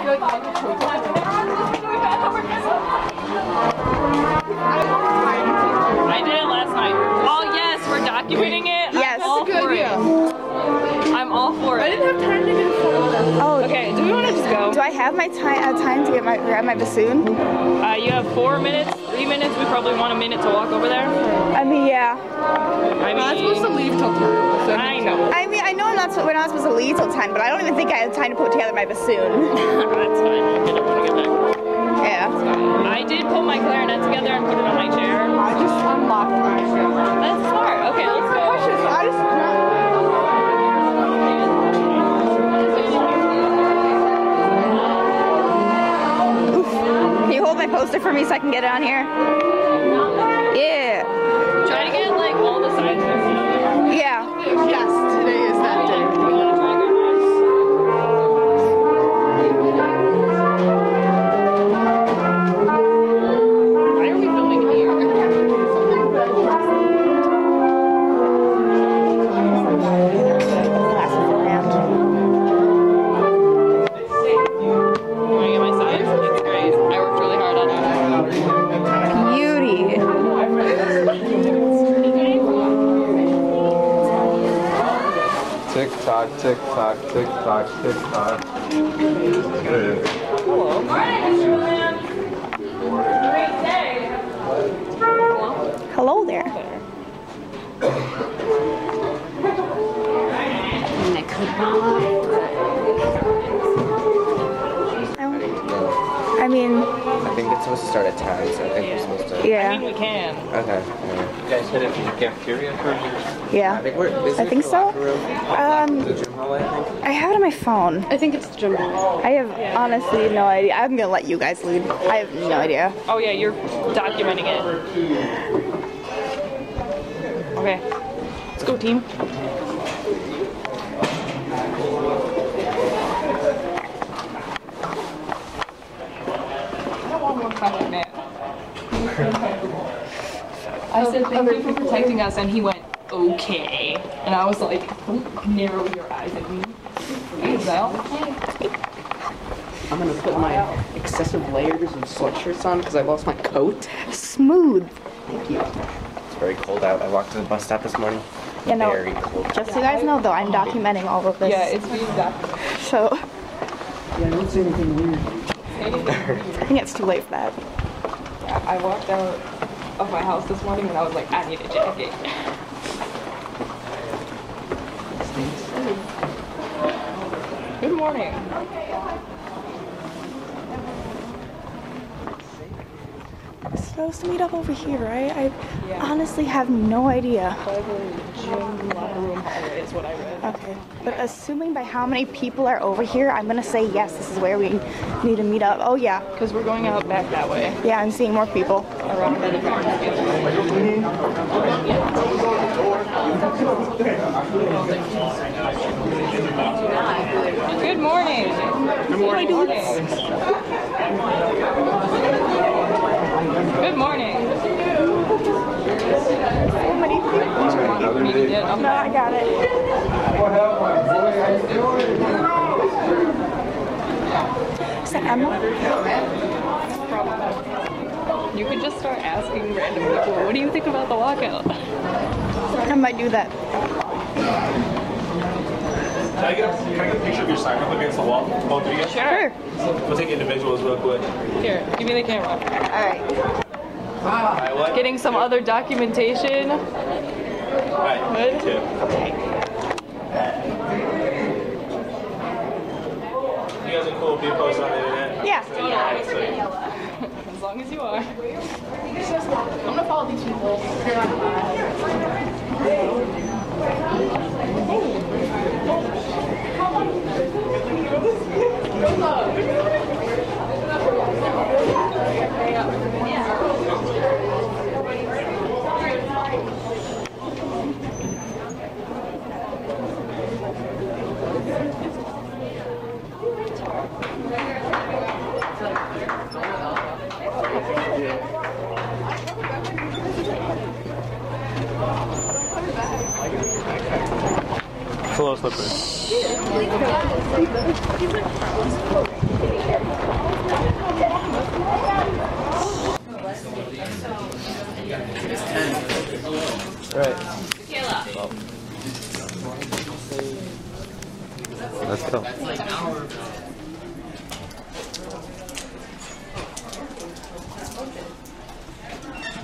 I did it last night. Oh yes, we're documenting it. Yes. I'm all for it. I'm all for it. I didn't have time to get a photo. Oh, Okay, do we want to just go? do I have my time to grab my bassoon? You have 4 minutes, 3 minutes. We probably want a minute to walk over there. I mean, yeah. I mean, I'm supposed to leave till 2. So I know. I mean, I know we're not supposed to leave till 10, but I don't even think I have time to put together my bassoon. That's fine. I don't want to get back. Yeah. I did put my clarinet together and put it on my chair. I just unlocked my shit. That's smart. Okay, let's go. Can you hold my poster for me so I can get it on here? Yeah. Try to get like all the sides. Yeah. Yes, today is that day. You want to try to get Why are we filming here? Tick tock, tick tock, tick tock, tick tock. Good. Hello. Great day. Hello there. I mean, I think it's supposed to start at 10, so I think we're supposed to. yeah. I mean, we can. Okay. You guys headed to the cafeteria first? Yeah. I think we're. I think so. The gym hallway, I think. I have it on my phone. I think it's the gym. I have honestly no idea. I'm gonna let you guys lead. I have no idea. Oh yeah, you're documenting it. Okay. Let's go, team. I said thank you for protecting us, and he went okay, and I was like, don't narrow your eyes at me. Is that okay? I'm gonna put my excessive layers of sweatshirts on because I lost my coat. Smooth. Thank you. It's very cold out. I walked to the bus stop this morning. You know, Very cold. just so you guys know though, I'm documenting all of this. Yeah, it's being documented. So Yeah, I don't say anything weird. I think it's too late for that. I walked out of my house this morning and I was like, I need a jacket. Good morning. We're supposed to meet up over here, right? I honestly have no idea. By the gym locker room hallway is what I read. Okay, but assuming by how many people are over here, I'm gonna say yes, this is where we need to meet up. Oh yeah. Because we're going out back that way. Yeah, I'm seeing more people. Around the different. Good morning. Good morning. Good morning. So many people. No, I got it. Is that Emma? You could just start asking random people, what do you think about the walkout? I might do that. Can I get a picture of your sign up against the wall? Both of you guys? Sure. We'll take individuals real quick. Here, give me the camera. Alright. Alright, what? Getting some other documentation. Alright, Good. 2. You guys are cool if you post on the internet? Yeah. Alright, sweet. As long as you are. I'm gonna follow these people. It's a little slippery.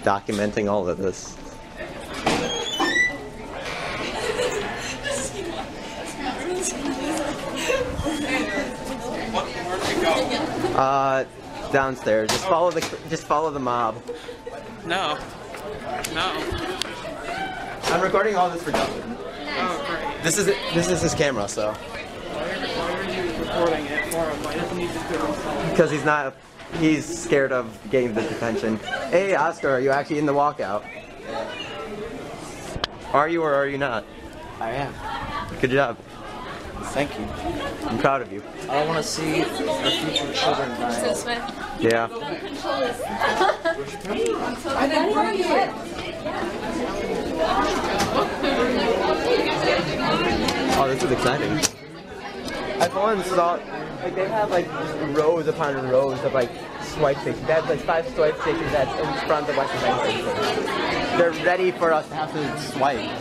documenting all of this. Downstairs. Just follow the mob. No. No. I'm recording all this for Justin. Oh, great. This is his camera, so. Why are you recording it for him? Why doesn't he just do it himself? Because he's scared of getting the detention. Hey, Oscar, are you actually in the walkout? Are you or are you not? I am. Good job. Thank you. I'm proud of you. I don't want to see our future children die. Yeah. Oh, this is exciting. I've once saw, like, they have like rows upon rows of like swipe stations. They have like 5 swipe stations that's in front of the Western Bank Station. They're ready for us to have to swipe.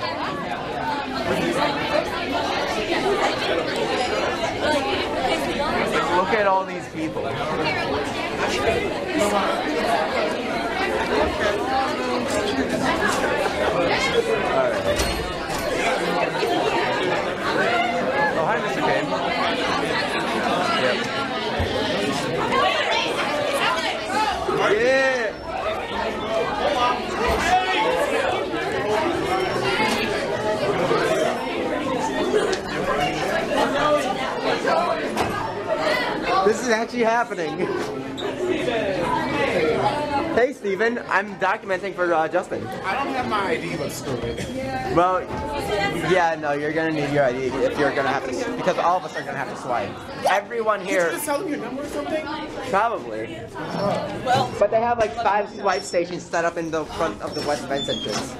Look at all these people. Oh, hi, Mr. Kane. Yep. Yeah! This is actually happening. Hey, Steven, I'm documenting for Justin. I don't have my ID, but screw it. Well, yeah, no, you're gonna need your ID if you're gonna have to, because all of us are gonna have to swipe. Everyone here. Did you just tell them your number or something? Probably. But they have like 5 swipe stations set up in the front of the West Vents entrance.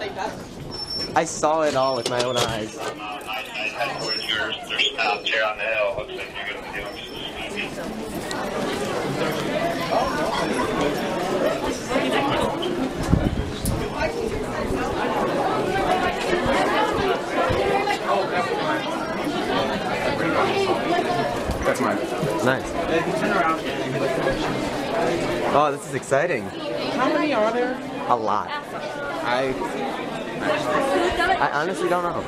I saw it all with my own eyes. I had where they're stopped here on the hill. Looks like you're going to be doing some That's mine. Nice. Oh, this is exciting. How many are there? A lot. I honestly don't know.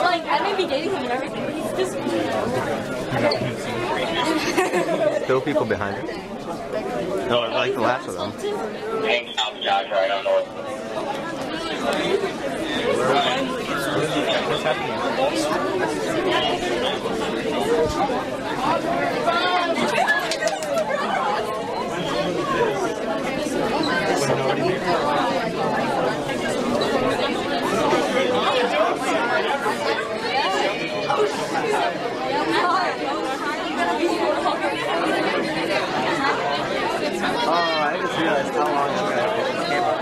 Like, I may be dating him and everything, but he's just... Still people behind it. No, I like the last of them. Hang south, Josh, right on north. What's happening? Oh, I just realized how long I'm going to have this camera.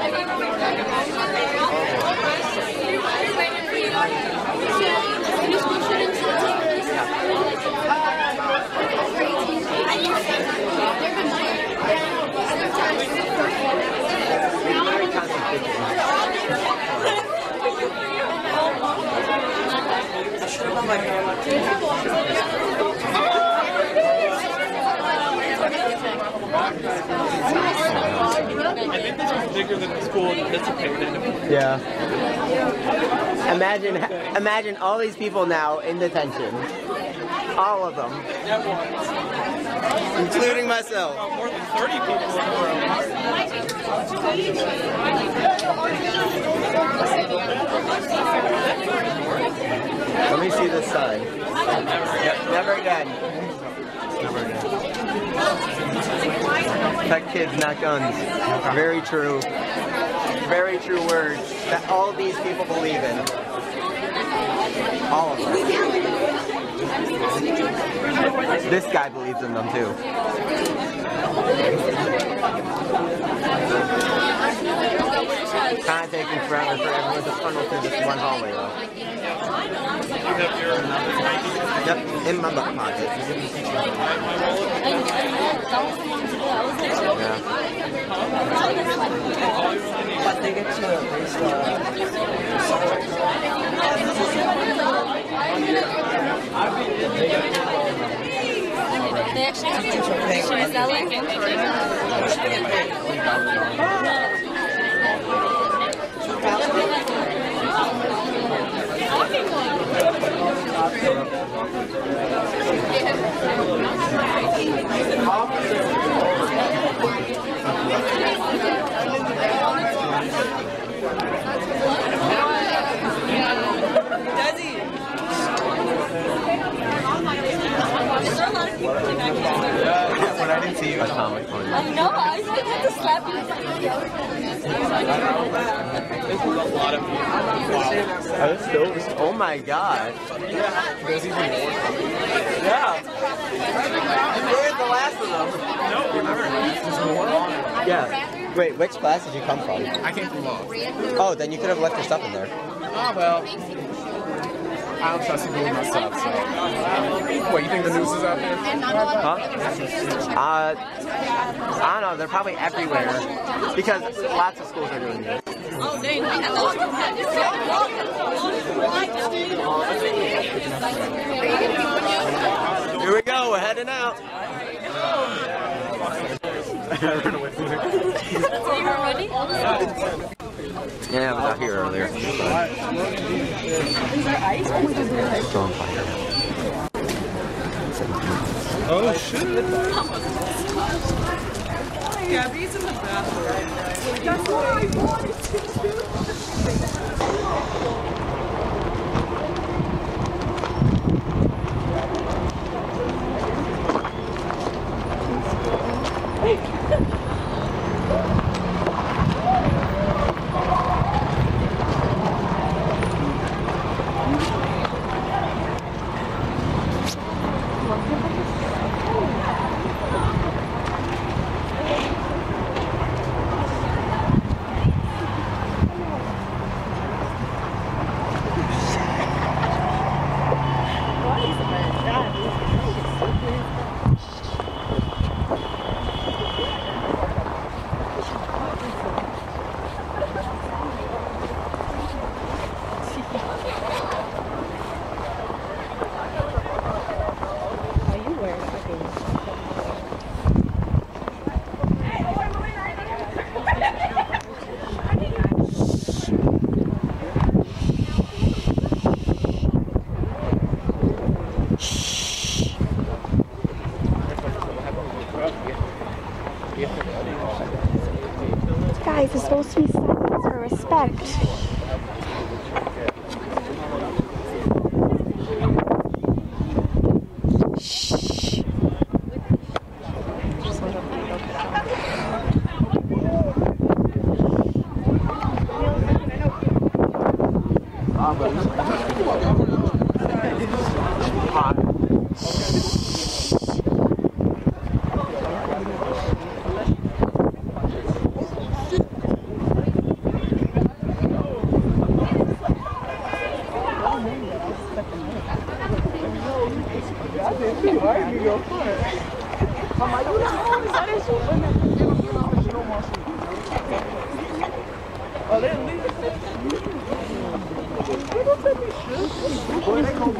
I think this was bigger than the school anticipated. Yeah. Imagine all these people now in detention. All of them. Including myself. More than 30 people in the room. Let me see this sign. Never again. Never again. Protect kids, not guns. Very true. Very true words that all these people believe in. All of them. This guy believes in them too. Kind of taking forever for everyone to funnel through this one hallway though. Yep, in my butt pocket. Yeah. they get to race they actually have to is that like When I didn't see you, I found my phone. I know, I had to slap you. Oh my god. There's even more coming. Yeah. Where's the last of them? No, remember, there's more. Yeah. Wait, which class did you come from? I came from law. Oh, then you could have left your stuff in there. Oh, well. I don't trust you with my stuff, so. What, you think the news is out there? Huh? I don't know, they're probably everywhere. Because lots of schools are doing this. Oh, dang. Here we go, we're heading out. So you were ready? Yeah, I was out here earlier. Strong fire. Oh, shit. Gabby's in the bathroom. That's what I wanted to do. Guys, it's supposed to be silence for respect.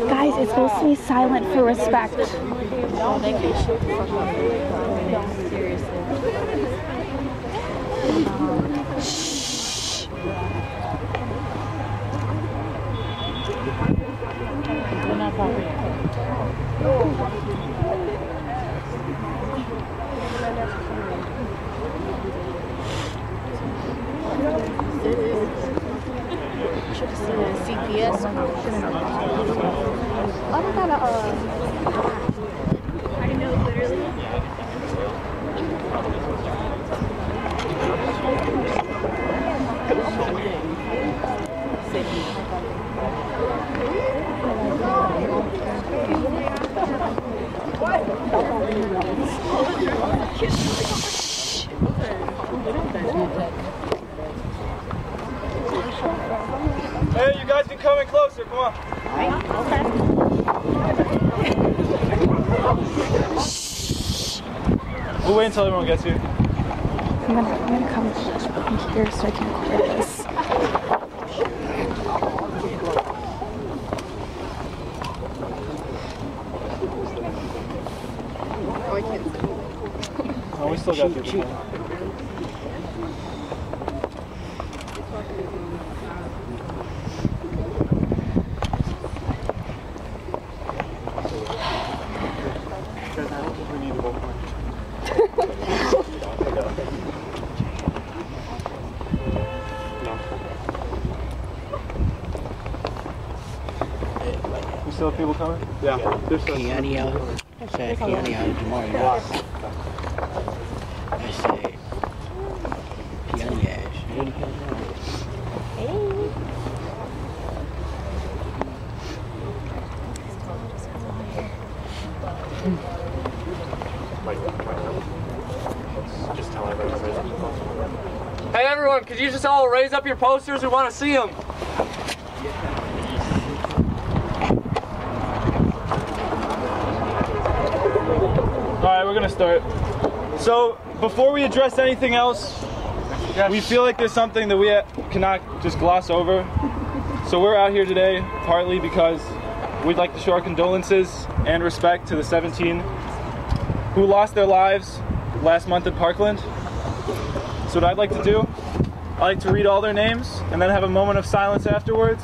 Guys, it's supposed to be silent for respect. Should have seen a CPS. I don't got I know, literally. Hey, you guys can come in closer, come on. We'll wait until everyone gets here. gonna come here so I can record this. Oh, we still got people. We still have people coming? Yeah. There's some. I say Kiani tomorrow. Yes. I say Kiani. Just tell everyone to raise up your posters. Hey everyone, could you just all raise up your posters? We want to see them. Alright, we're gonna start. So, before we address anything else, we feel like there's something that we cannot just gloss over. So we're out here today partly because we'd like to show our condolences and respect to the 17 who lost their lives last month at Parkland. So what I'd like to do, I'd like to read all their names and then have a moment of silence afterwards.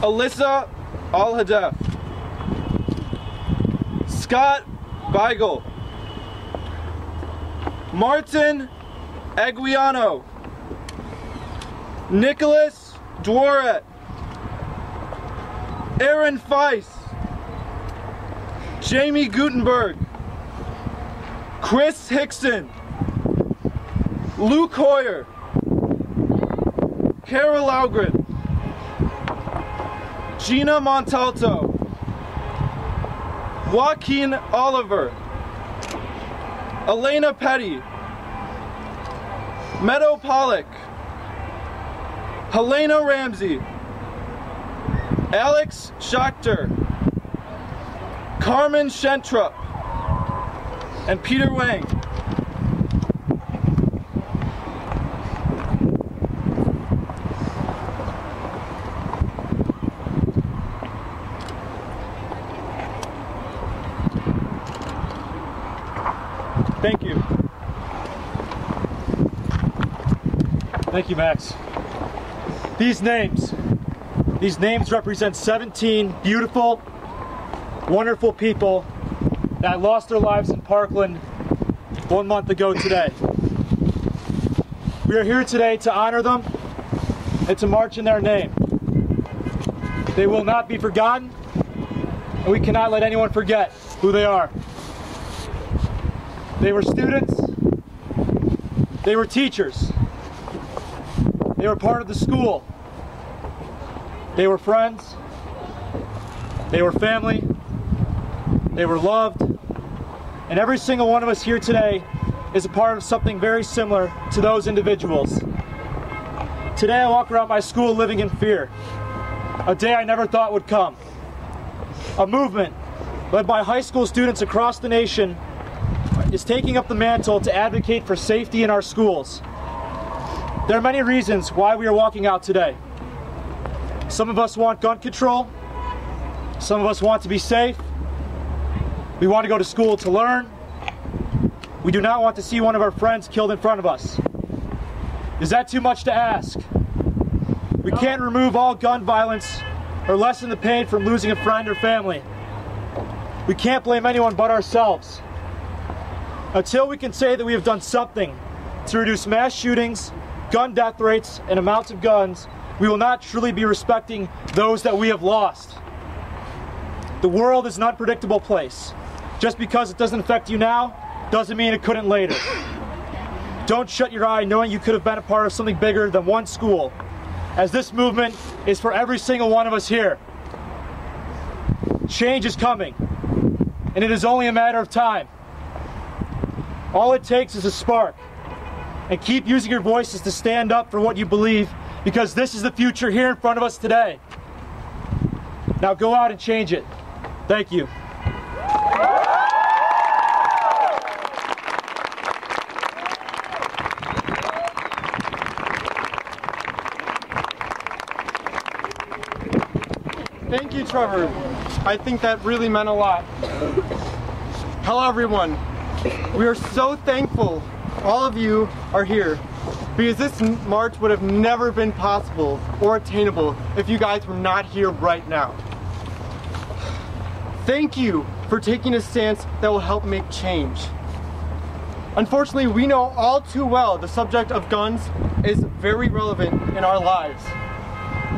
Alyssa Al-Hadef, Scott Beigel, Martin Aguiano, Nicholas Dworet, Aaron Feiss, Jamie Gutenberg, Chris Hickson, Luke Hoyer, Carol Laugren, Gina Montalto, Joaquin Oliver, Elena Petty, Meadow Pollock, Helena Ramsey, Alex Schachter, Carmen Schentrup, and Peter Wang. Thank you. Thank you, Max. These names represent 17 beautiful, wonderful people that lost their lives in Parkland 1 month ago today. We are here today to honor them and to march in their name. They will not be forgotten, and we cannot let anyone forget who they are. They were students, they were teachers, they were part of the school, they were friends, they were family, they were loved, and every single one of us here today is a part of something very similar to those individuals. Today I walk around my school living in fear, a day I never thought would come. A movement led by high school students across the nation is taking up the mantle to advocate for safety in our schools. There are many reasons why we are walking out today. Some of us want gun control. Some of us want to be safe. We want to go to school to learn. We do not want to see one of our friends killed in front of us. Is that too much to ask? We can't remove all gun violence or lessen the pain from losing a friend or family. We can't blame anyone but ourselves. Until we can say that we have done something to reduce mass shootings, gun death rates, and amounts of guns, we will not truly be respecting those that we have lost. The world is an unpredictable place. Just because it doesn't affect you now, doesn't mean it couldn't later. Don't shut your eye knowing you could have been a part of something bigger than one school, as this movement is for every single one of us here. Change is coming, and it is only a matter of time. All it takes is a spark, and keep using your voices to stand up for what you believe, because this is the future here in front of us today. Now go out and change it. Thank you. Trevor. I think that really meant a lot. Hello everyone. We are so thankful all of you are here because this march would have never been possible or attainable if you guys were not here right now. Thank you for taking a stance that will help make change. Unfortunately, we know all too well the subject of guns is very relevant in our lives.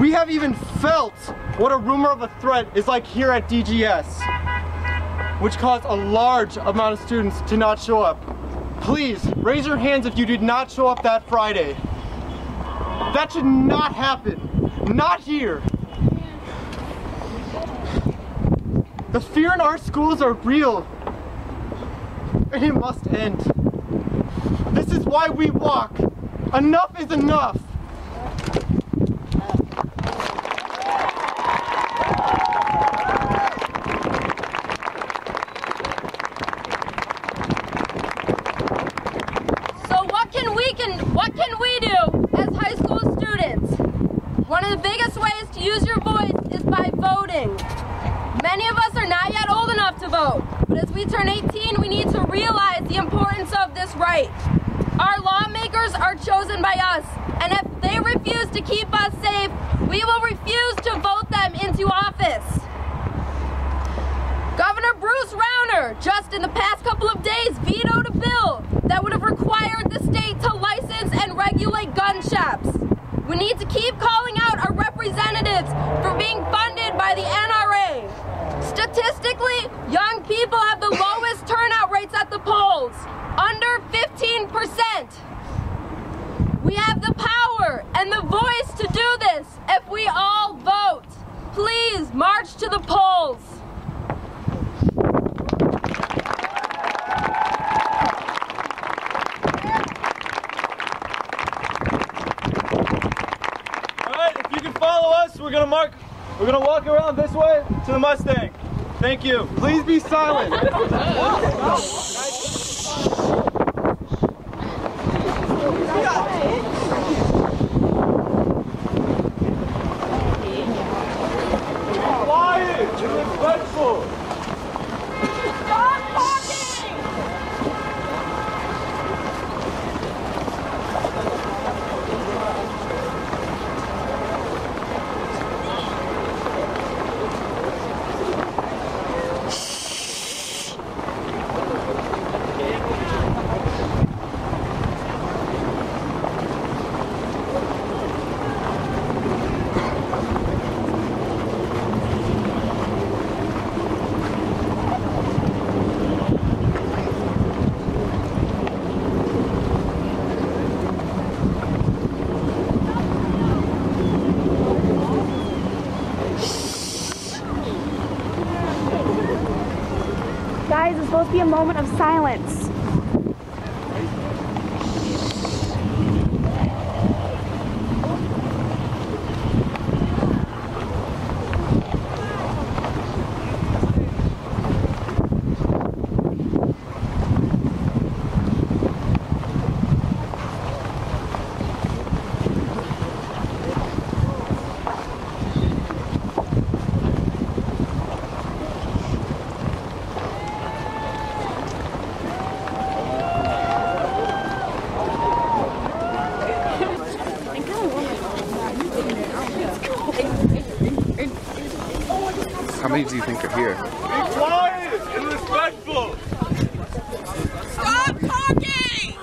We have even felt what a rumor of a threat is like here at DGS, which caused a large amount of students to not show up. Please, raise your hands if you did not show up that Friday. That should not happen. Not here. The fear in our schools are real, and it must end. This is why we walk. Enough is enough. What can we do as high school students? One of the biggest ways to use your voice is by voting. Many of us are not yet old enough to vote, but as we turn 18, we need to realize the importance of this right. Our lawmakers are chosen by us, and if they refuse to keep us safe, we will refuse to vote them into office. Governor Bruce Rauner, just in the past couple of days, vetoed a bill that would have required the state to license and regulate gun shops. We need to keep calling out our representatives for being funded by the NRA. Statistically, young people have the lowest turnout rates at the polls, under 15%. We have the power and the voice to do this if we all vote. Please march to the polls. We're gonna walk around this way to the Mustang. Thank you. Please be silent. Quiet and respectful. Stop talking! Guys, it's supposed to be a moment of silence. How many do you think are here? Be quiet and respectful. Stop talking!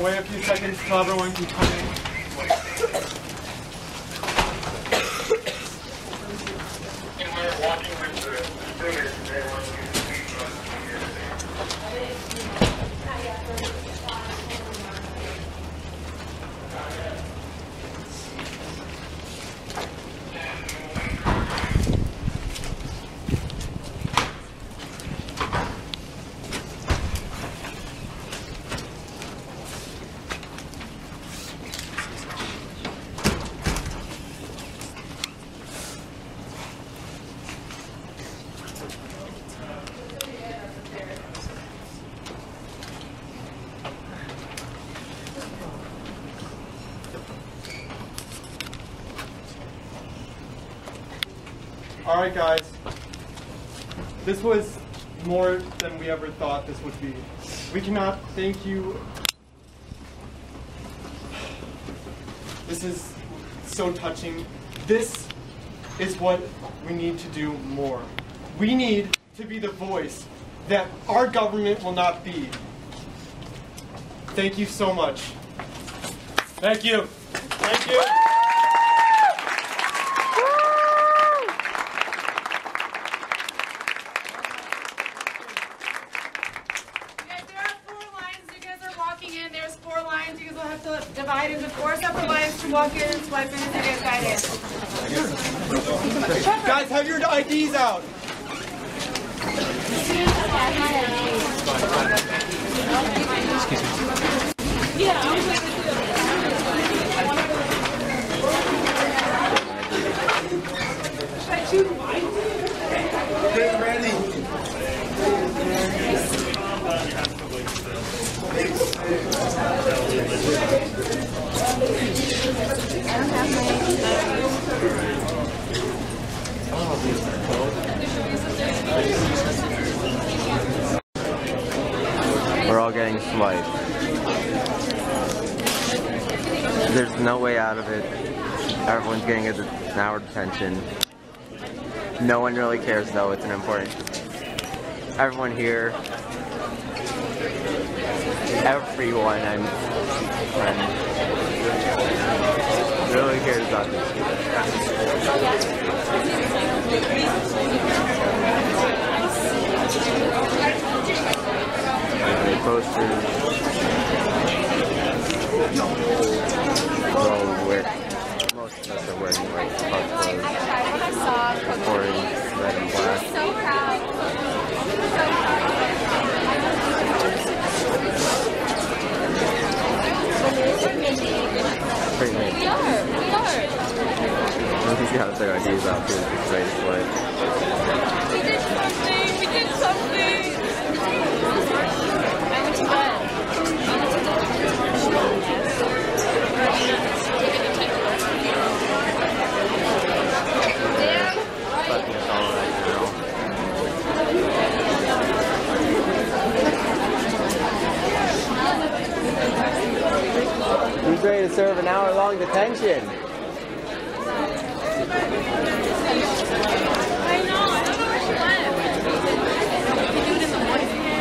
to wait a few seconds till everyone can come in. Alright guys, this was more than we ever thought this would be. We cannot thank you. This is so touching. This is what we need to do more. We need to be the voice that our government will not be. Thank you so much. Thank you. Thank you. Divide into 4 separate lines to walk in and swipe in as you get guidance. Guys, have your IDs out. Get ready. We're all getting swiped. There's no way out of it. Everyone's getting an hour detention. No one really cares though, it's an important... Everyone here, everyone really cares about this. Posters. Most of us are wearing like park clothes. Orange, red, and black. So proud. Pretty nice. We are. Let me see how their ideas out too. It's great display. We did something. We did something. I went to bed. Who's ready to serve an hour-long detention?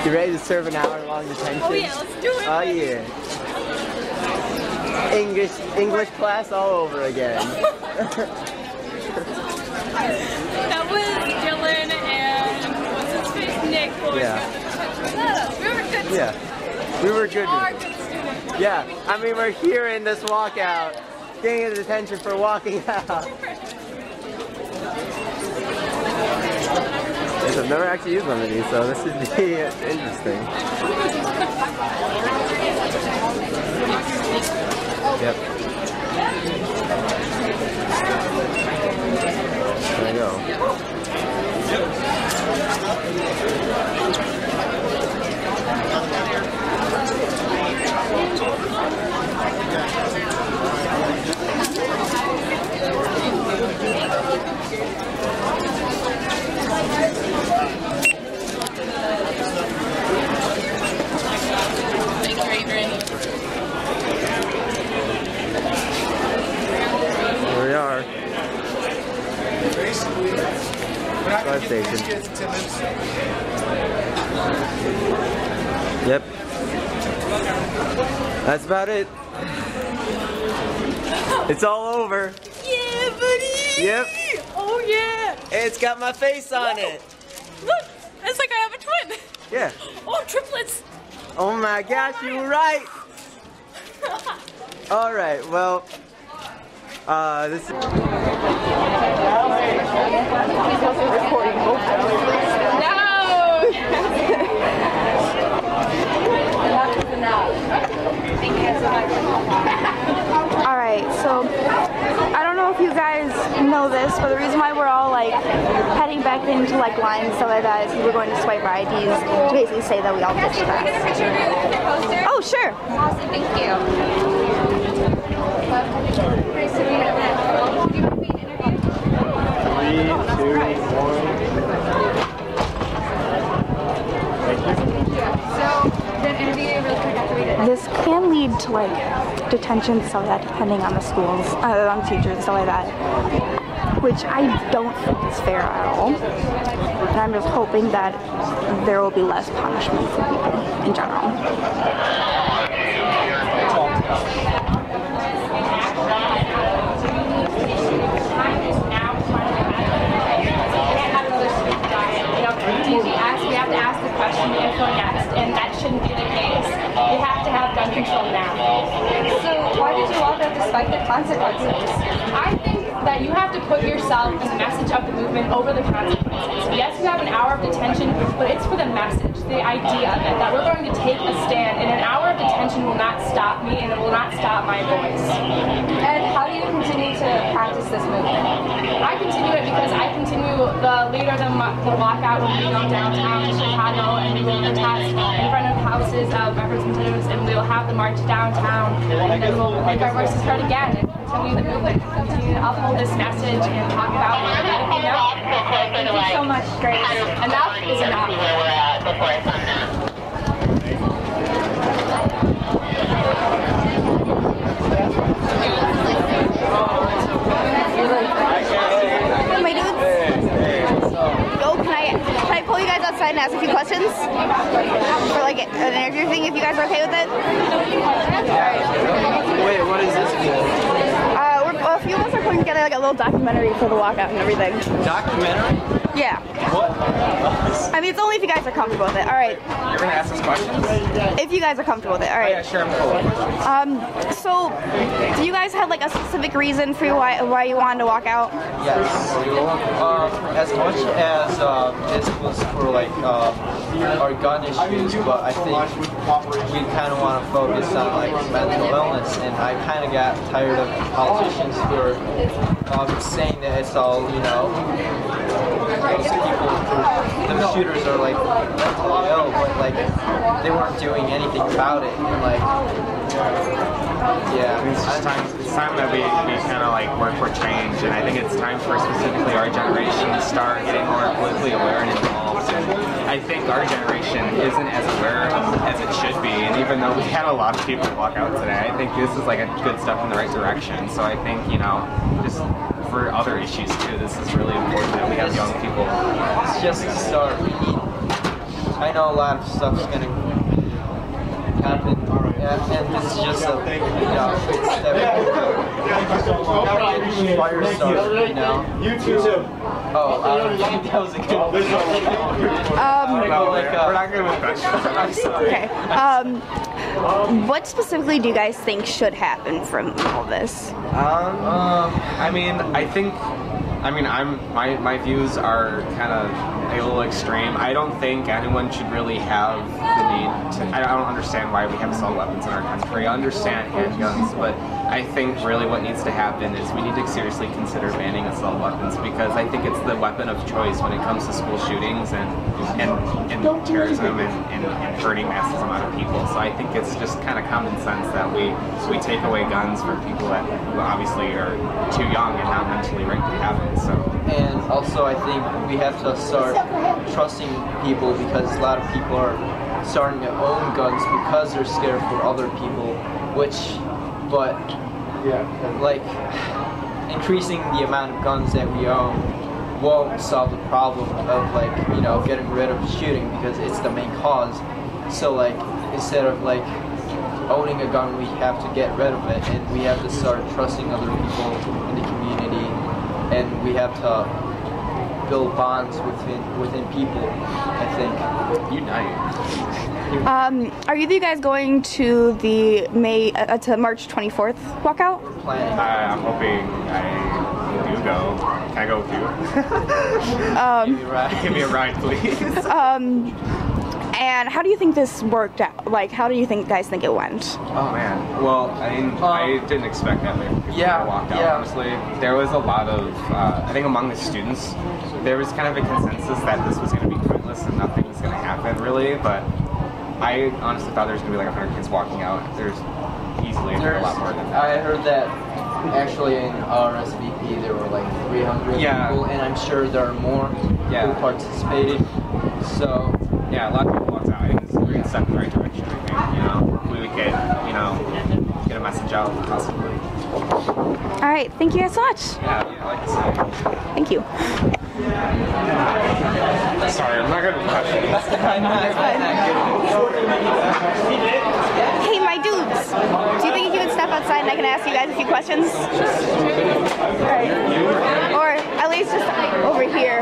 You ready to serve an hour-long detention? Oh yeah, let's do it. Oh yeah. English class all over again. That was Dylan and what's his face? Nick. Yeah. We were good. Yeah. We were good. We are good students. Yeah. I mean, we're here in this walkout, getting a detention for walking out. I've never actually used one of these, so this should be interesting. Yep. There we go. Thank you, Adrian. Here we are. Fire station. Yep. That's about it. It's all over. Yeah, buddy! Yep. Oh, yeah! It's got my face on it. Look! It's like I have a twin! Yeah. Oh, triplets! Oh my gosh, you were right! Alright, well, this is... Alright, so I don't know if you guys know this, but the reason why we're all like heading back into like lines and stuff like that is we're going to swipe our IDs to basically say that we all missed class. Oh, sure. Awesome, thank you. 3, 2, 1. This can lead to like detention, stuff like that, depending on the schools, on teachers and stuff like that, which I don't think is fair at all. And I'm just hoping that there will be less punishment for people in general. DGS, we have to ask the question if we're next, and that shouldn't be the case. We have to have gun control now. So why did you walk out despite the consequences? I think that you have to put yourself and the message of the movement over the consequences. Yes, you have an hour of detention, but it's for the message, the idea of it, that we're going to take a stand, and an hour of detention will not stop me, and it will not stop my voice. And how do you continue to practice this movement? I continue it because I continue the leader of the walkout will be on downtown to Chicago, and we will protest in front of houses of representatives, and we will have the march downtown, and then we'll make our voices heard again and continue the movement, continue to uphold this message and talk about what we're letting you know. Thank you so much, Grace. Enough is enough. My dudes. Yo, can I pull you guys outside and ask a few questions? For like an interview thing, if you guys are okay with it? Alright. Wait, what is this for? A few of us are putting together like a little documentary for the walkout and everything. Documentary? Yeah. What? I mean, it's only if you guys are comfortable with it. Alright. You're gonna ask us questions? If you guys are comfortable with it. Alright. Yeah, sure, I'm cool with questions. So, do you guys have like a specific reason for why you wanted to walk out? Yes. As much as this was for like our gun issues, but I think we kind of want to focus on like mental illness, and I kind of got tired of politicians who are saying that it's all, you know, those people, the shooters are like mentally ill, but like they weren't doing anything about it, and like, yeah. It's just time that we kind of like work for change, and I think it's time for specifically our generation to start getting more politically aware and involved. And I think our generation isn't as aware as it should be, and even though we had a lot of people walk out today, I think this is like a good step in the right direction. So I think, you know, just for other issues too, this is really important that we have young people. It's just a start. I know a lot of stuff's gonna happen, and this is just a, you know, fire starter, you know. You too. Oh, that was a good one. We're not good with questions. Okay. What specifically do you guys think should happen from all this? I mean, my views are kind of a little extreme. I don't think anyone should really have the need to, I don't understand why we have assault weapons in our country. I understand handguns, but I think really what needs to happen is we need to seriously consider banning assault weapons, because I think it's the weapon of choice when it comes to school shootings and terrorism and hurting massive amount of people. So I think it's just kind of common sense that we take away guns from people that who obviously are too young and not mentally ready to have it. So. And also I think we have to start trusting people, because a lot of people are starting to own guns because they're scared for other people, but like increasing the amount of guns that we own won't solve the problem of, like, you know, getting rid of shooting, because it's the main cause. So like, instead of like owning a gun, we have to get rid of it, and we have to start trusting other people in the community, and we have to build bonds within people, I think. Unite. Are either of you guys going to the to March 24th walkout? I'm hoping I do go. Can I go with you? Give me a ride, please. And how do you think this worked out? Like, how do you guys think it went? Oh man. Well, I mean, I didn't expect that many people to walk out. Honestly, there was a lot of, I think, among the students, there was kind of a consensus that this was going to be pointless and nothing was going to happen, really. But I honestly thought there was going to be like 100 kids walking out. There's easily a lot more than that. I heard that actually in RSVP there were like 300 people, and I'm sure there are more who participated. So yeah, a lot of people walked out. I think we're in the right direction. I think, you know, we could, you know, get a message out possibly. All right, thank you guys so much. Yeah, I like to say. Thank you. Sorry, I'm not good with questions. Hey, my dudes, do you think you can step outside and I can ask you guys a few questions? All right. Or at least just over here.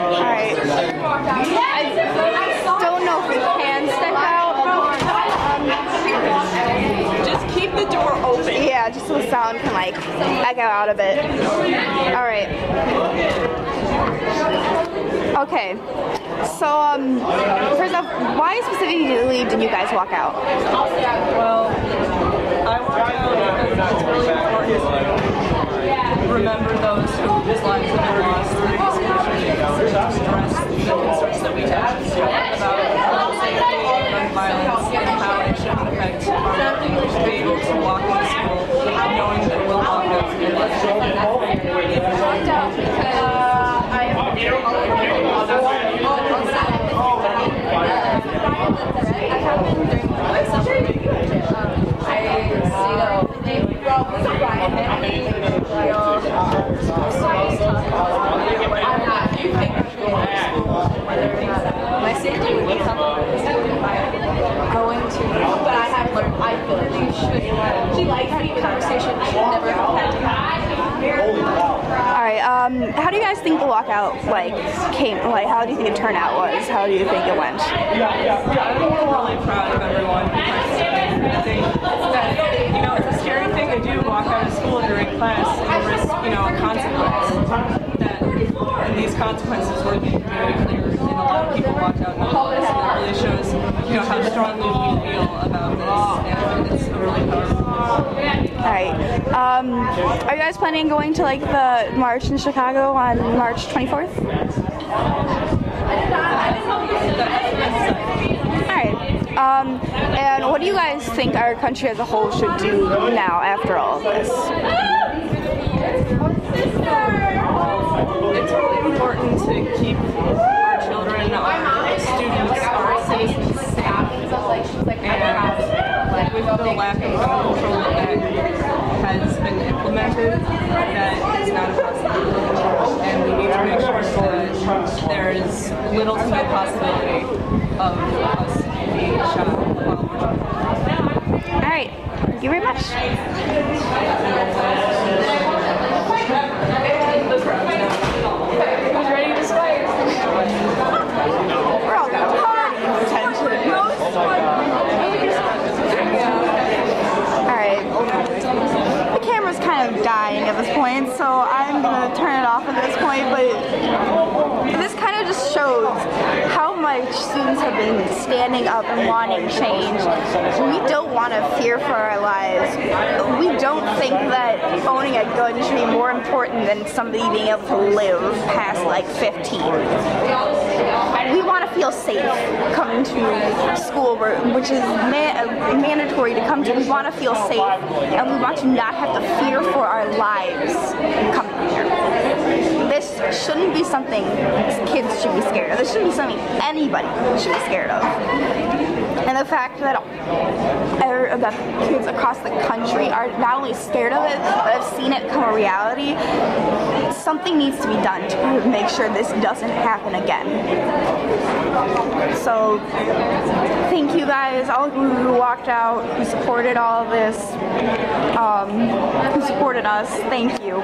Alright. I don't know if we can step out. Just keep the door open. Yeah, just so the sound can like echo out a bit. Alright. Okay. So, first off, why specifically did you guys walk out? Well, I walked out because it's really important to remember those whose lives have been lost through these concerns, stress the concerns that we have about gun violence and how it should affect our ability to be able to walk into school knowing that we'll walk out together. I walked out because I am my safety would be something going to, but I have learned, I feel like we should, conversation should never have had to happen. Alright, how do you guys think the walkout came, how do you think the turnout was? How do you think it went? I'm really proud of everyone. I think that, you know, it's a scary thing to do, walk out of school during class and risk, you know, a consequence. And these consequences were very clear, and a lot of people walked out and it really shows, you know, how strongly we feel about this, and it's really powerful. Alright, are you guys planning on going to the march in Chicago on March 24th? Alright, and what do you guys think our country as a whole should do now after all of this? It's really important to keep our children, our students, our citizens safe. And with the lack of gun control that has been implemented, that is not a possibility. And we need to make sure that there is little to no possibility of us being shot while we're children. Alright, thank you very much. Who's ready to fight? We're all gonna party attention. Alright. The camera's kind of dying at this point, so I'm gonna turn it off at this point, but this kind of just shows how much students have been standing up and wanting change. We don't want to fear for our lives. We don't think that owning a gun should be more important than somebody being able to live past 15. We want to feel safe coming to school, which is mandatory to come to. We want to feel safe, and we want to not have to fear for our lives coming here. this shouldn't be something kids should be scared of. This shouldn't be something anybody should be scared of. And the fact that kids across the country are not only scared of it, but have seen it become a reality, something needs to be done to make sure this doesn't happen again. So, thank you guys, all who walked out, who supported all of this, who supported us. Thank you.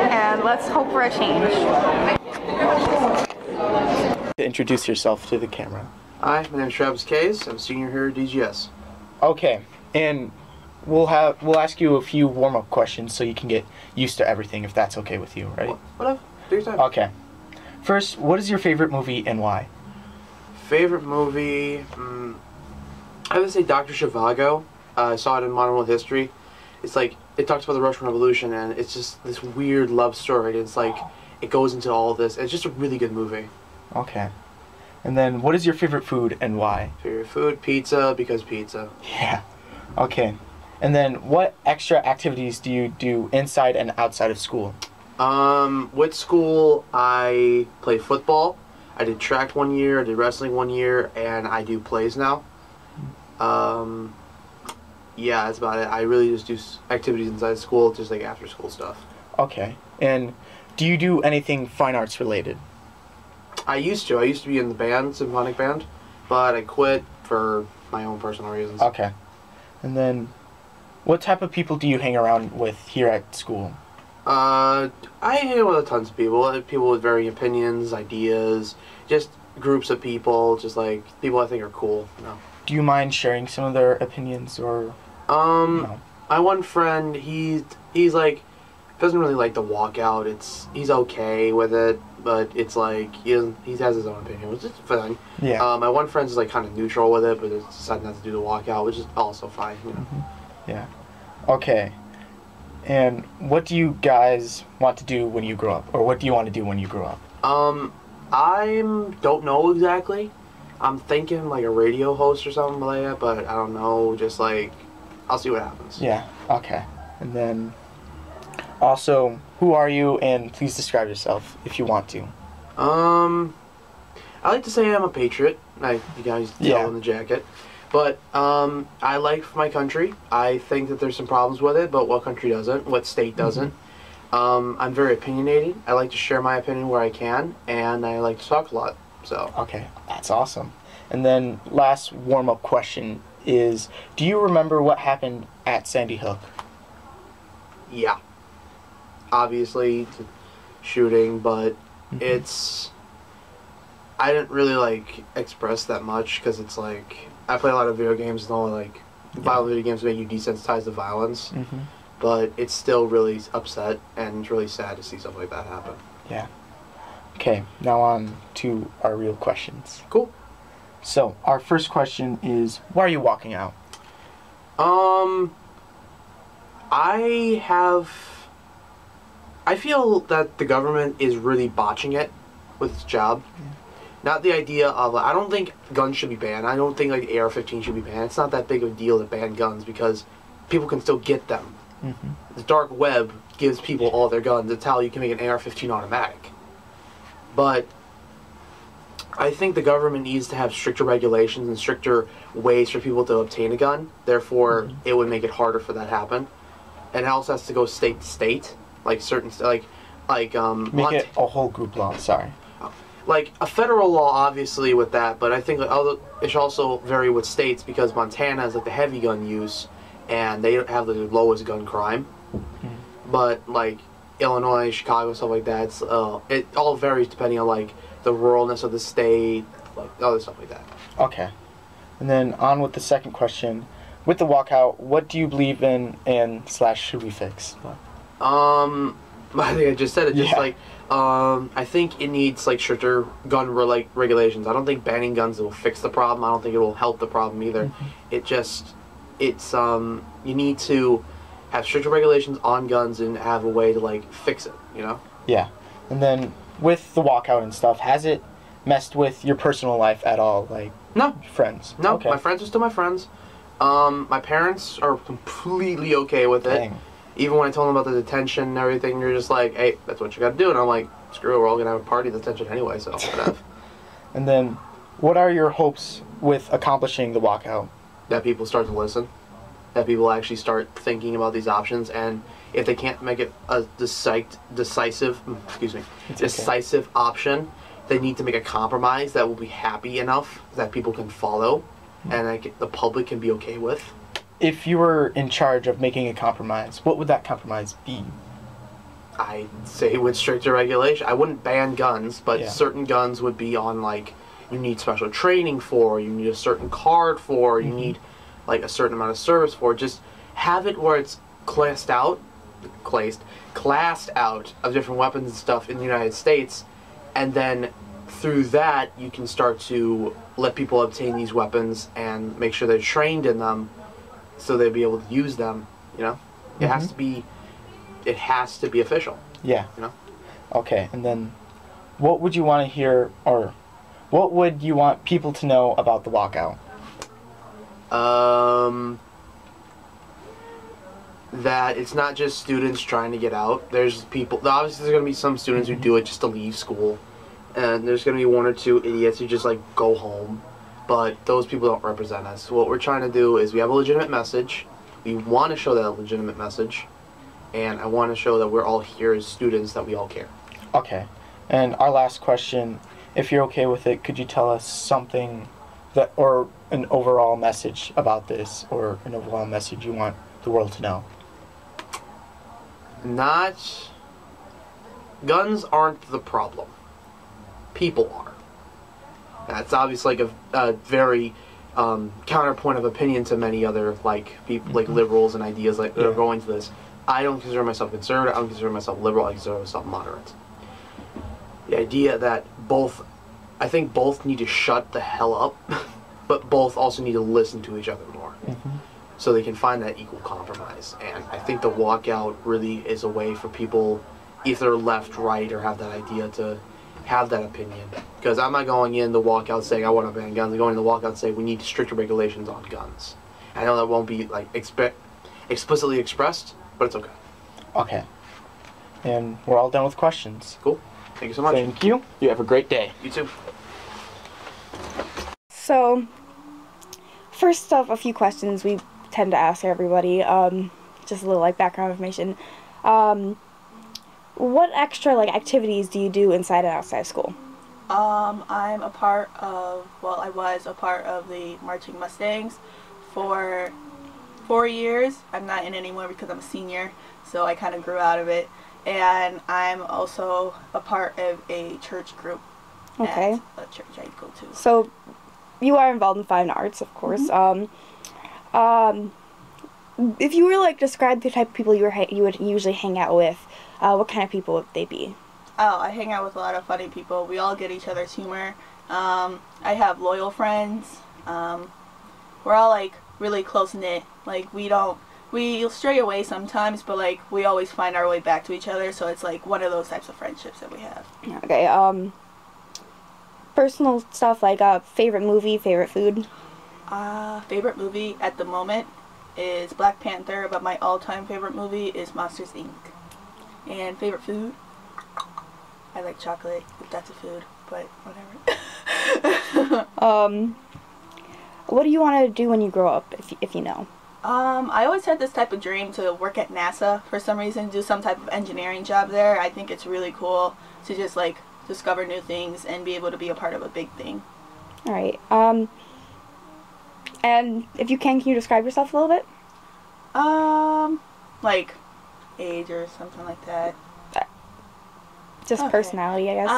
And let's hope for a change. Introduce yourself to the camera. Hi, my name is Travis Kays. I'm a senior here at DGS. Okay, and we'll ask you a few warm-up questions so you can get used to everything, if that's okay with you, right? Whatever. Do your time. Okay. First, what is your favorite movie and why? Favorite movie? I would say Dr. Zhivago. I saw it in Modern World History. It's like, it talks about the Russian Revolution, and it's just this weird love story. It's like, it goes into all of this. It's just a really good movie. Okay. And then, what is your favorite food and why? Favorite food? Pizza, because pizza. Yeah. Okay. And then, what extra activities do you do inside and outside of school? With school, I play football. I did track 1 year, I did wrestling 1 year, and I do plays now. Yeah, that's about it. I really just do activities inside school, just like after school stuff. Okay. And do you do anything fine arts related? I used to. I used to be in the band, symphonic band, but I quit for my own personal reasons. Okay. And then, what type of people do you hang around with here at school? I hang out with tons of people. People with varying opinions, ideas, just groups of people, just like people I think are cool. You know. Do you mind sharing some of their opinions or? No? My one friend, he's like, doesn't really like the Walkout. He's okay with it, but it's like he has his own opinion, which is fine. Yeah. My one friend's like kind of neutral with it, but decided not to do the Walkout, which is also fine. You know. Yeah. Okay. And what do you guys want to do when you grow up, or what do you want to do when you grow up? I don't know exactly. I'm thinking like a radio host or something like that, but I don't know. Just like, I'll see what happens. Yeah. Okay. And then, also, who are you? And please describe yourself if you want to. I like to say I'm a patriot. You guys tell in the jacket. But I like my country. I think that there's some problems with it, but what country doesn't? What state doesn't? I'm very opinionated. I like to share my opinion where I can, and I like to talk a lot. So. Okay, that's awesome. And then last warm-up question is, do you remember what happened at Sandy Hook? Yeah. Obviously, shooting, but it's... I didn't really, like, express that much, because it's like... I play a lot of video games, and all, like, violent video games make you desensitized to violence. But it's still really upset, and it's really sad to see stuff like that happen. Yeah. Okay, now on to our real questions. Cool. So, our first question is, why are you walking out? I feel that the government is really botching it with its job. Not the idea of, I don't think guns should be banned. I don't think like AR-15 should be banned. It's not that big of a deal to ban guns because people can still get them. The dark web gives people all their guns. It's how you can make an AR-15 automatic. But I think the government needs to have stricter regulations and stricter ways for people to obtain a gun. Therefore, it would make it harder for that to happen. And it also has to go state to state, like certain make it a whole group law. Sorry. Like a federal law, obviously, with that, but I think it should also vary with states because Montana has like the heavy gun use, and they don't have the lowest gun crime. But like Illinois, Chicago, stuff like that, it all varies depending on like the ruralness of the state, like other stuff like that. Okay, and then on with the second question. With the walkout, what do you believe in and / should we fix? I think I just said it. Just like I think it needs like stricter gun regulations. I don't think banning guns will fix the problem. I don't think it will help the problem either. It's you need to have stricter regulations on guns and have a way to like fix it. You know? Yeah, and then with the walkout and stuff, has it messed with your personal life at all? Like friends? No, okay. My friends are still my friends. My parents are completely okay with it. Dang. even when I told them about the detention and everything, you're just like, hey, that's what you got to do. And I'm like, screw it, we're all going to have a party detention anyway, so whatever. And then, what are your hopes with accomplishing the walkout? That people start to listen. That people actually start thinking about these options. And if they can't make it a decisive option, they need to make a compromise that will be happy enough that people can follow and that the public can be okay with. If you were in charge of making a compromise, what would that compromise be? I'd say with stricter regulation. I wouldn't ban guns, but certain guns would be on, like, you need special training for, you need a certain card for, you need like a certain amount of service for. Just have it where it's classed out of different weapons and stuff in the United States, and then through that you can start to let people obtain these weapons and make sure they're trained in them so they'll be able to use them, you know? It has to be official. Yeah. You know? Okay, and then what would you want to hear, or what would you want people to know about the walkout? That it's not just students trying to get out. There's people, obviously there's going to be some students who do it just to leave school. And there's going to be one or two idiots who just like go home. But those people don't represent us. What we're trying to do is we have a legitimate message. We want to show that legitimate message. And I want to show that we're all here as students, that we all care. Okay. And our last question, if you're okay with it, could you tell us something that, or an overall message about this, or an overall message you want the world to know? Guns aren't the problem. People are. That's obviously like a very counterpoint of opinion to many other like people, like liberals and ideas like that are going to this. I don't consider myself conservative. I don't consider myself liberal. I consider myself moderate. The idea that I think both need to shut the hell up, but both also need to listen to each other more, so they can find that equal compromise. And I think the walkout really is a way for people, if they're left, right, or have that idea, to have that opinion. Because I'm not going in the walkout saying I want to ban guns. I'm going in the walkout saying we need stricter regulations on guns. I know that won't be like explicitly expressed, but it's okay. Okay. And we're all done with questions. Cool. Thank you so much. Thank you. You have a great day. You too. So, first off, a few questions we tend to ask everybody. Just a little like background information. What extra like activities do you do inside and outside school? I'm a part of, well, I was a part of the Marching Mustangs for 4 years. I'm not in anymore because I'm a senior, so I kind of grew out of it. And I'm also a part of a church group Okay. at a church I go to. So, you are involved in fine arts, of course. If you were like describe the type of people you would usually hang out with, what kind of people would they be? Oh, I hang out with a lot of funny people. We all get each other's humor. I have loyal friends. We're all like really close knit. Like we'll stray away sometimes, but like we always find our way back to each other. So it's like one of those types of friendships that we have. Okay. Personal stuff like favorite movie, favorite food. Favorite movie at the moment is Black Panther, but my all-time favorite movie is Monsters, Inc. And favorite food, I like chocolate, if that's a food, but whatever. What do you want to do when you grow up, if you know? I always had this type of dream to work at NASA for some reason, do some type of engineering job there. I think it's really cool to just like discover new things and be able to be a part of a big thing. All right. And if you can you describe yourself a little bit? Like age or something like that. Just personality, I guess.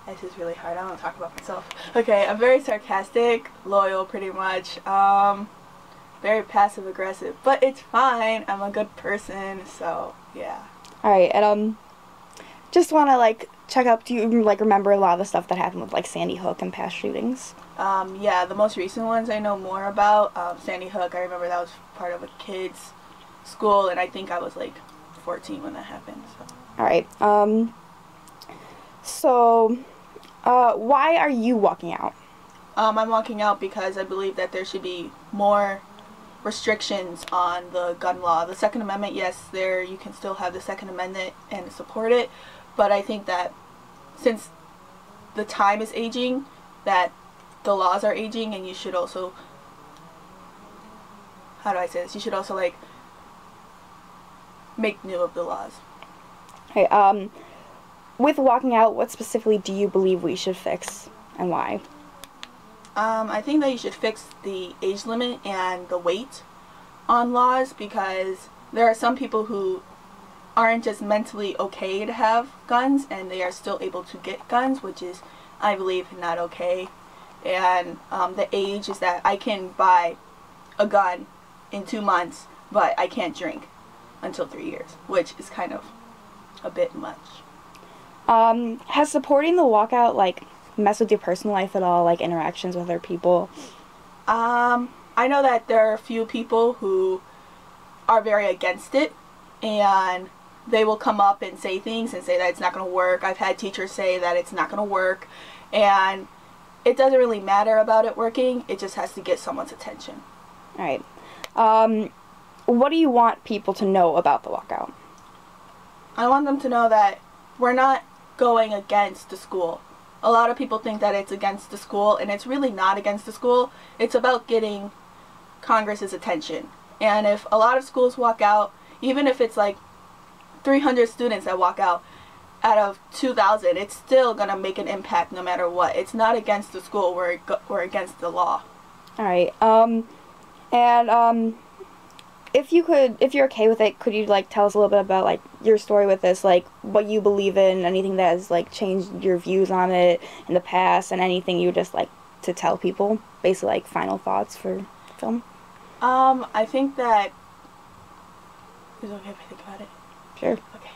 This is really hard. I don't want to talk about myself. Okay, I'm very sarcastic, loyal pretty much, very passive aggressive, but it's fine. I'm a good person, so yeah. Alright, and just want to like check up, do you like remember a lot of the stuff that happened with like Sandy Hook and past shootings? Yeah, the most recent ones I know more about. Sandy Hook, I remember that was part of a kid's school, and I think I was like 14 when that happened. So. Alright, so why are you walking out? I'm walking out because I believe that there should be more restrictions on the gun law. The Second Amendment, yes, there you can still have the Second Amendment and support it, but I think that since the time is aging, that the laws are aging, and you should also, how do I say this? You should also like make new of the laws. Okay, with walking out, what specifically do you believe we should fix and why? I think that you should fix the age limit and the weight on laws, because there are some people who aren't just mentally okay to have guns and they are still able to get guns, which is, I believe, not okay. And the age is that I can buy a gun in 2 months, but I can't drink until 3 years, which is kind of a bit much. Has supporting the walkout like messed with your personal life at all, like interactions with other people? I know that there are a few people who are very against it, and they will come up and say things and say that it's not going to work. I've had teachers say that it's not going to work, and it doesn't really matter about it working. It just has to get someone's attention. All right. What do you want people to know about the walkout? I want them to know that we're not going against the school. A lot of people think that it's against the school, and it's really not against the school. It's about getting Congress's attention. And if a lot of schools walk out, even if it's like 300 students that walk out of 2,000, it's still going to make an impact no matter what. It's not against the school, we're against the law. All right. If you're okay with it, could you like tell us a little bit about like your story with this, like what you believe in, anything that has like changed your views on it in the past, and anything you would just like to tell people, basically like final thoughts for the film? I think that, is it okay if I think about it? Sure. Okay.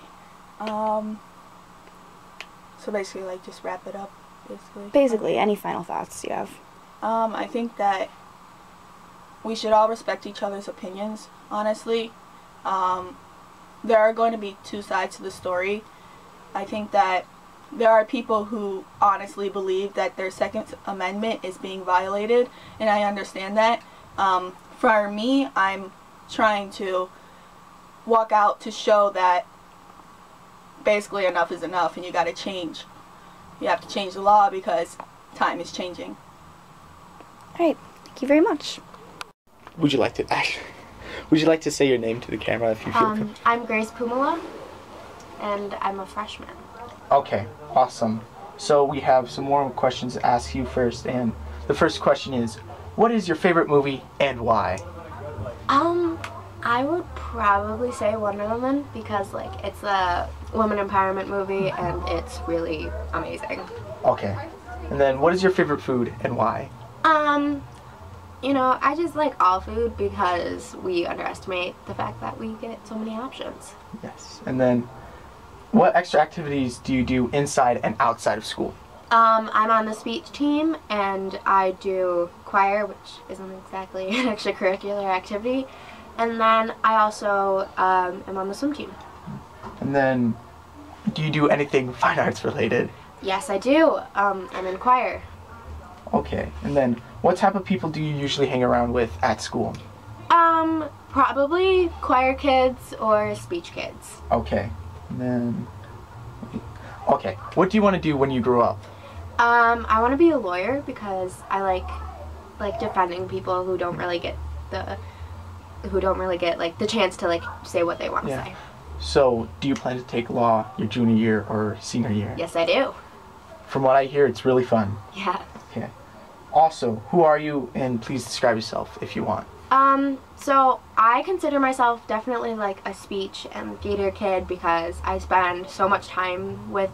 So basically like just wrap it up, basically. Basically, any final thoughts you have? I think that we should all respect each other's opinions, honestly. There are going to be two sides to the story. I think that there are people who honestly believe that their Second Amendment is being violated, and I understand that. For me, I'm trying to walk out to show that basically enough is enough, and you gotta change. You have to change the law because time is changing. Alright, thank you very much. Would you like to say your name to the camera if you feel I'm Grace Pumala, and I'm a freshman. Okay, awesome. So we have some more questions to ask you first, and the first question is, what is your favorite movie and why? I would probably say Wonder Woman, because like it's a woman empowerment movie and it's really amazing. Okay. And then what is your favorite food and why? You know, I just like all food because we underestimate the fact that we get so many options. Yes. And then what extra activities do you do inside and outside of school? I'm on the speech team and I do choir, which isn't exactly an extracurricular activity. And then I also am on the swim team. And then do you do anything fine arts related? Yes, I do. I'm in choir. Okay. And then what type of people do you usually hang around with at school? Probably choir kids or speech kids. Okay. And then okay. What do you want to do when you grow up? I want to be a lawyer because I like defending people who don't really get like the chance to like say what they want to say. So, do you plan to take law your junior year or senior year? Yes, I do. From what I hear, it's really fun. Yeah. Okay. Also, who are you, and please describe yourself if you want. So I consider myself definitely like a speech and theater kid because I spend so much time with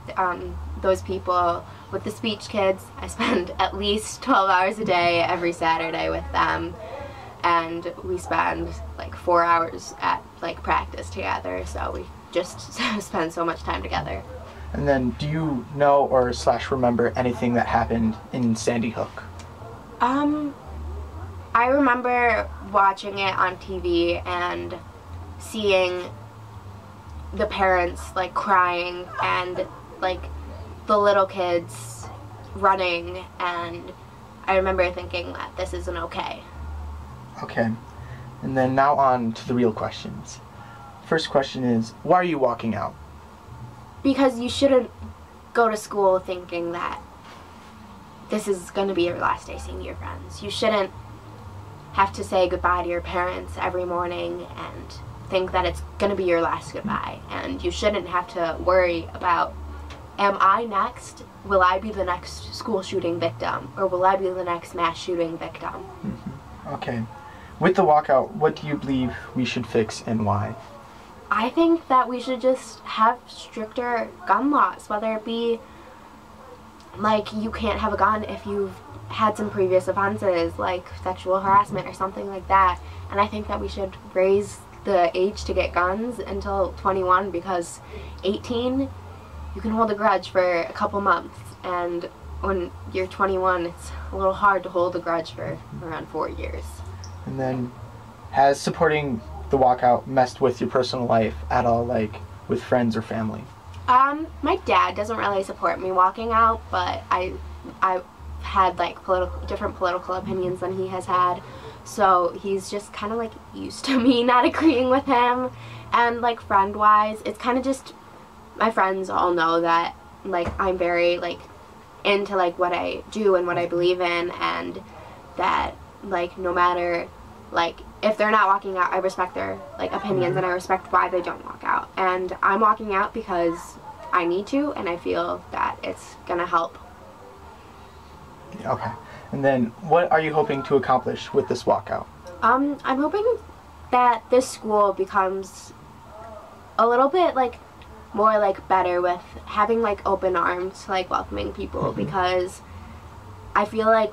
those people. With the speech kids, I spend at least 12 hours a day every Saturday with them, and we spend like 4 hours at like practice together, so we just spend so much time together. And then do you know or / remember anything that happened in Sandy Hook? I remember watching it on TV and seeing the parents like crying and like the little kids running, and I remember thinking that this isn't okay. Okay. And then now on to the real questions. First question is, why are you walking out? Because you shouldn't go to school thinking that this is going to be your last day seeing your friends. You shouldn't have to say goodbye to your parents every morning and think that it's going to be your last goodbye. And you shouldn't have to worry about, am I next? Will I be the next school shooting victim? Or will I be the next mass shooting victim? Mm-hmm. Okay. With the walkout, what do you believe we should fix and why? I think that we should just have stricter gun laws, whether it be like you can't have a gun if you've had some previous offenses like sexual harassment or something like that. And I think that we should raise the age to get guns until 21, because 18 you can hold a grudge for a couple months, and when you're 21 it's a little hard to hold a grudge for around 4 years. And then, has supporting the walkout messed with your personal life at all, like with friends or family? My dad doesn't really support me walking out, but I've had like different political opinions than he has had, so he's just kind of like used to me not agreeing with him. And like friend-wise, it's kind of just, my friends all know that like I'm very like into like what I do and what I believe in, and that like no matter like if they're not walking out, I respect their like opinions and I respect why they don't walk out. And I'm walking out because I need to, and I feel that it's gonna help. Okay. And then, what are you hoping to accomplish with this walkout? I'm hoping that this school becomes a little bit like more like better with having like open arms to like welcoming people, because I feel like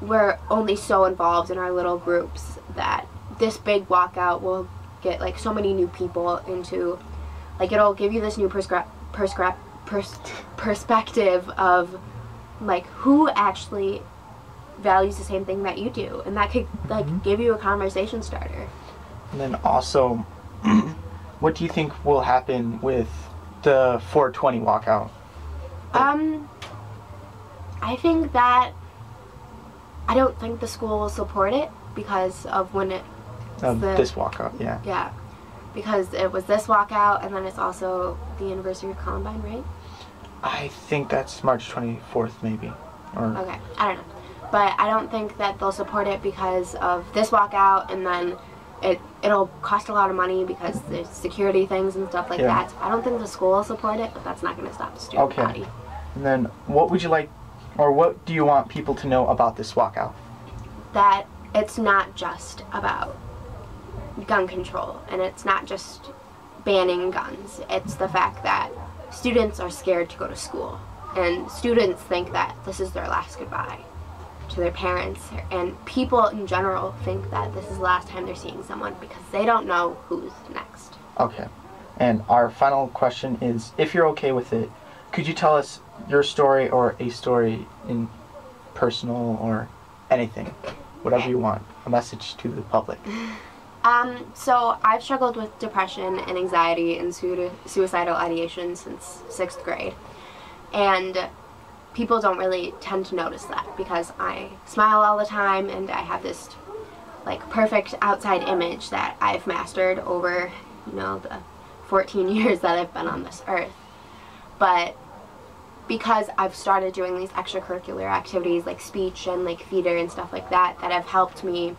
we're only so involved in our little groups that this big walkout will get like so many new people into, like it'll give you this new perspective of like who actually values the same thing that you do, and that could like give you a conversation starter. And then also, what do you think will happen with the 420 walkout? I think that I don't think the school will support it because of when it this walkout, yeah. Yeah, because it was this walkout, and then it's also the anniversary of Columbine, right? I think that's March 24th, maybe. Or okay, I don't know. But I don't think that they'll support it because of this walkout, and then it'll cost a lot of money because there's security things and stuff like that. So I don't think the school will support it, but that's not going to stop the student body. And then what would you like, or what do you want people to know about this walkout? That it's not just about gun control, and it's not just banning guns. It's the fact that students are scared to go to school, and students think that this is their last goodbye to their parents, and people in general think that this is the last time they're seeing someone because they don't know who's next. Okay. And our final question is, if you're okay with it, could you tell us your story or a story in personal or anything, whatever you want, a message to the public? So I've struggled with depression and anxiety and suicidal ideation since 6th grade, and people don't really tend to notice that because I smile all the time and I have this like perfect outside image that I've mastered over, you know, the 14 years that I've been on this earth. But because I've started doing these extracurricular activities like speech and like theater and stuff like that, that have helped me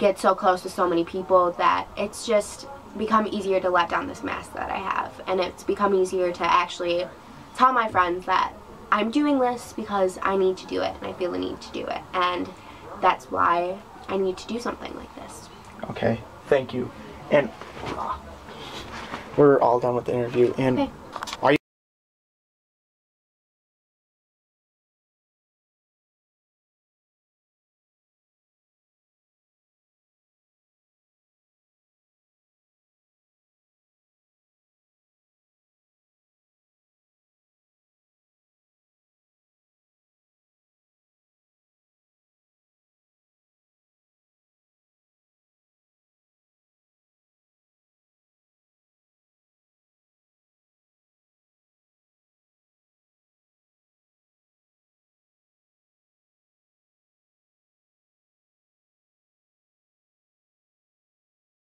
get so close to so many people, that it's just become easier to let down this mask that I have, and it's become easier to actually tell my friends that I'm doing this because I need to do it and I feel the need to do it, and that's why I need to do something like this. Okay, thank you. And we're all done with the interview, and